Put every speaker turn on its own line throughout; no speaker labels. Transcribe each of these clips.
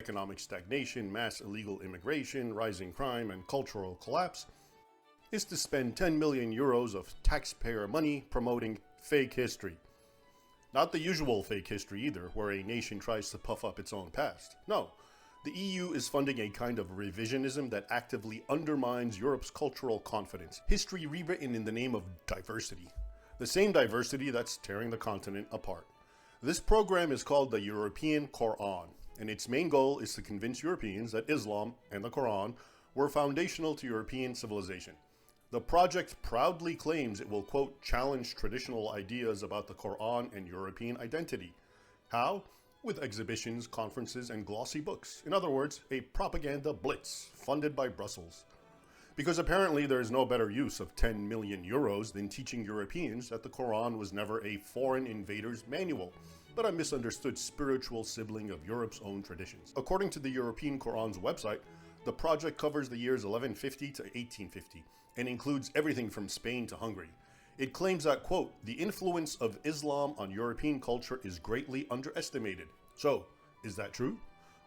economic stagnation, mass illegal immigration, rising crime, and cultural collapse is to spend 10 million euros of taxpayer money promoting fake history. Not the usual fake history either, where a nation tries to puff up its own past. No, the EU is funding a kind of revisionism that actively undermines Europe's cultural confidence. History rewritten in the name of diversity. The same diversity that's tearing the continent apart. This program is called the European Quran, and its main goal is to convince Europeans that Islam and the Quran were foundational to European civilization. The project proudly claims it will, quote, challenge traditional ideas about the Quran and European identity. How? With exhibitions, conferences, and glossy books. In other words, a propaganda blitz funded by Brussels. Because apparently there is no better use of 10 million euros than teaching Europeans that the Quran was never a foreign invader's manual, but a misunderstood spiritual sibling of Europe's own traditions. According to the European Quran's website, the project covers the years 1150 to 1850 and includes everything from Spain to Hungary. It claims that, quote, the influence of Islam on European culture is greatly underestimated. So, is that true?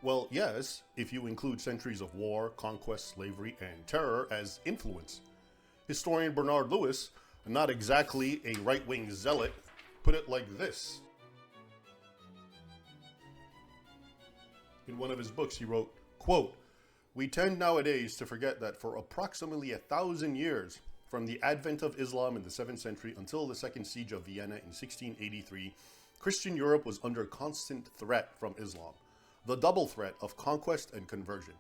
Well, yes, if you include centuries of war, conquest, slavery, and terror as influence. Historian Bernard Lewis, not exactly a right-wing zealot, put it like this. In one of his books, he wrote, quote, we tend nowadays to forget that for approximately 1,000 years, from the advent of Islam in the 7th century until the Second Siege of Vienna in 1683, Christian Europe was under constant threat from Islam. The double threat of conquest and conversion.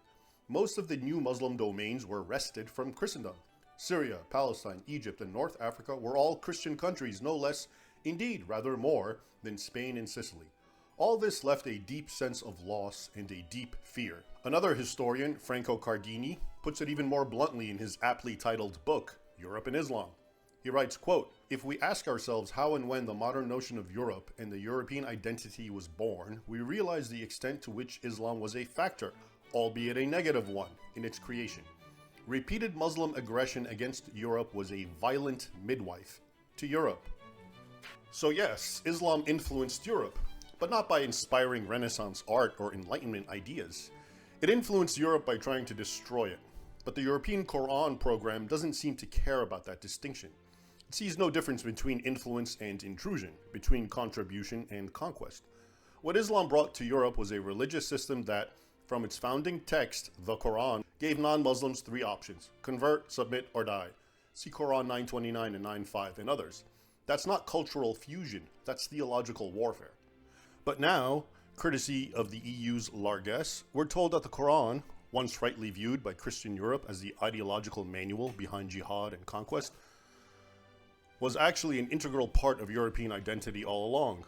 Most of the new Muslim domains were wrested from Christendom. Syria, Palestine, Egypt, and North Africa were all Christian countries, no less, indeed rather more, than Spain and Sicily. All this left a deep sense of loss and a deep fear. Another historian, Franco Cardini, puts it even more bluntly in his aptly titled book, Europe and Islam. He writes, quote, if we ask ourselves how and when the modern notion of Europe and the European identity was born, we realize the extent to which Islam was a factor, albeit a negative one, in its creation. Repeated Muslim aggression against Europe was a violent midwife to Europe. So yes, Islam influenced Europe, but not by inspiring Renaissance art or Enlightenment ideas. It influenced Europe by trying to destroy it. But the European Quran program doesn't seem to care about that distinction. It sees no difference between influence and intrusion, between contribution and conquest. What Islam brought to Europe was a religious system that, from its founding text, the Quran, gave non-Muslims 3 options: convert, submit, or die. See Quran 929 and 95 and others. That's not cultural fusion, that's theological warfare. But now, courtesy of the EU's largesse, we're told that the Quran, once rightly viewed by Christian Europe as the ideological manual behind jihad and conquest, was actually an integral part of European identity all along.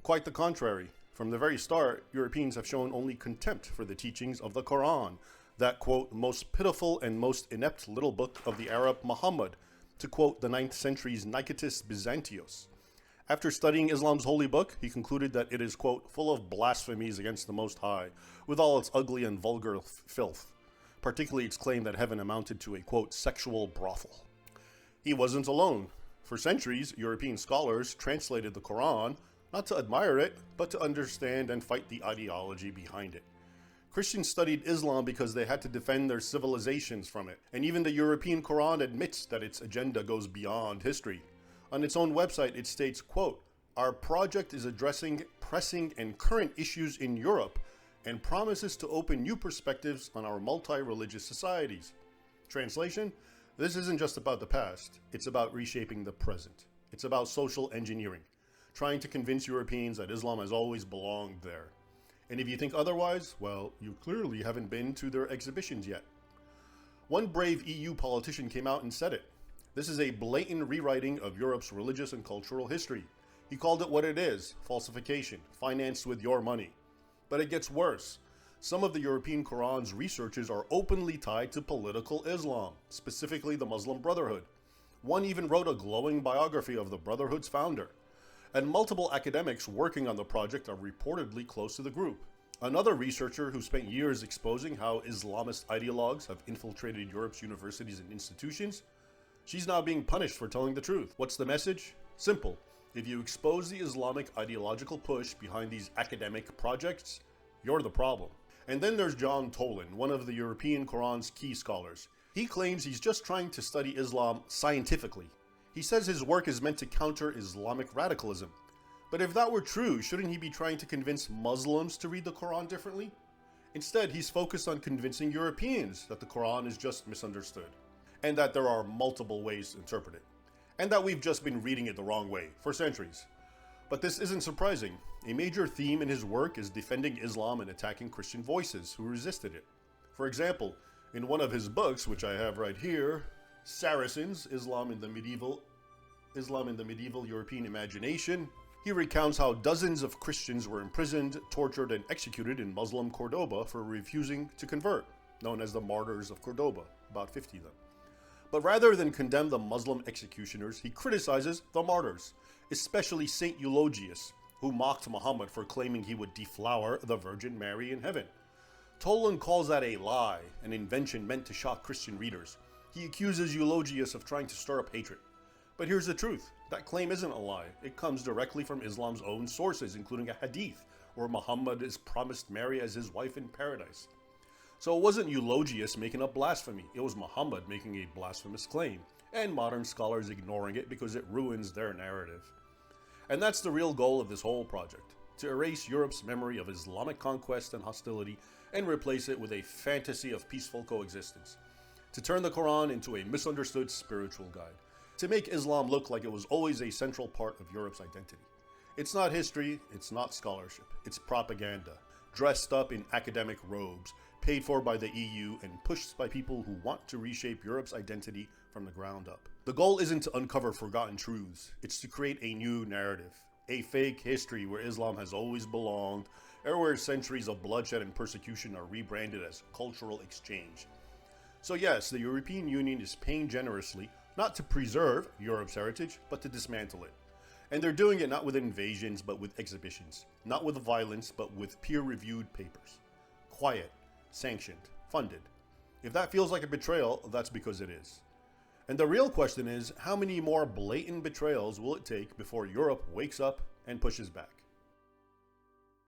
Quite the contrary. From the very start, Europeans have shown only contempt for the teachings of the Quran, that, quote, most pitiful and most inept little book of the Arab Muhammad, to quote the 9th century's Nicetas Byzantios. After studying Islam's holy book, he concluded that it is, quote, full of blasphemies against the Most High, with all its ugly and vulgar filth, particularly its claim that heaven amounted to a, quote, sexual brothel. He wasn't alone. For centuries, European scholars translated the Quran, not to admire it, but to understand and fight the ideology behind it. Christians studied Islam because they had to defend their civilizations from it, and even the European Quran admits that its agenda goes beyond history. On its own website, it states, quote, our project is addressing pressing and current issues in Europe and promises to open new perspectives on our multi-religious societies. Translation, this isn't just about the past, it's about reshaping the present. It's about social engineering, trying to convince Europeans that Islam has always belonged there. And if you think otherwise, well, you clearly haven't been to their exhibitions yet. One brave EU politician came out and said it. This is a blatant rewriting of Europe's religious and cultural history. He called it what it is, falsification, financed with your money. But it gets worse. Some of the European Quran's researchers are openly tied to political Islam, specifically the Muslim Brotherhood. One even wrote a glowing biography of the Brotherhood's founder. And multiple academics working on the project are reportedly close to the group. Another researcher who spent years exposing how Islamist ideologues have infiltrated Europe's universities and institutions, she's now being punished for telling the truth. What's the message? Simple. If you expose the Islamic ideological push behind these academic projects, you're the problem. And then there's John Tolan, one of the European Quran's key scholars. He claims he's just trying to study Islam scientifically. He says his work is meant to counter Islamic radicalism. But if that were true, shouldn't he be trying to convince Muslims to read the Quran differently? Instead, he's focused on convincing Europeans that the Quran is just misunderstood, and that there are multiple ways to interpret it, and that we've just been reading it the wrong way for centuries. But this isn't surprising. A major theme in his work is defending Islam and attacking Christian voices who resisted it. For example, in one of his books, which I have right here, Saracens, Islam in the Medieval European Imagination, he recounts how dozens of Christians were imprisoned, tortured, and executed in Muslim Cordoba for refusing to convert, known as the Martyrs of Cordoba, about 50 of them. But rather than condemn the Muslim executioners, he criticizes the martyrs, especially Saint Eulogius, who mocked Muhammad for claiming he would deflower the Virgin Mary in heaven. Tolan calls that a lie, an invention meant to shock Christian readers. He accuses Eulogius of trying to stir up hatred. But here's the truth. That claim isn't a lie. It comes directly from Islam's own sources, including a hadith, where Muhammad is promised Mary as his wife in paradise. So it wasn't Eulogius making up blasphemy. It was Muhammad making a blasphemous claim, and modern scholars ignoring it because it ruins their narrative. And that's the real goal of this whole project, to erase Europe's memory of Islamic conquest and hostility and replace it with a fantasy of peaceful coexistence, to turn the Quran into a misunderstood spiritual guide, to make Islam look like it was always a central part of Europe's identity. It's not history, it's not scholarship, it's propaganda, dressed up in academic robes, paid for by the EU and pushed by people who want to reshape Europe's identity from the ground up. The goal isn't to uncover forgotten truths, it's to create a new narrative, a fake history where Islam has always belonged, or where centuries of bloodshed and persecution are rebranded as cultural exchange. So yes, the European Union is paying generously, not to preserve Europe's heritage, but to dismantle it. And they're doing it not with invasions, but with exhibitions. Not with violence, but with peer-reviewed papers. Quiet, sanctioned, funded. If that feels like a betrayal, that's because it is. And the real question is, how many more blatant betrayals will it take before Europe wakes up and pushes back?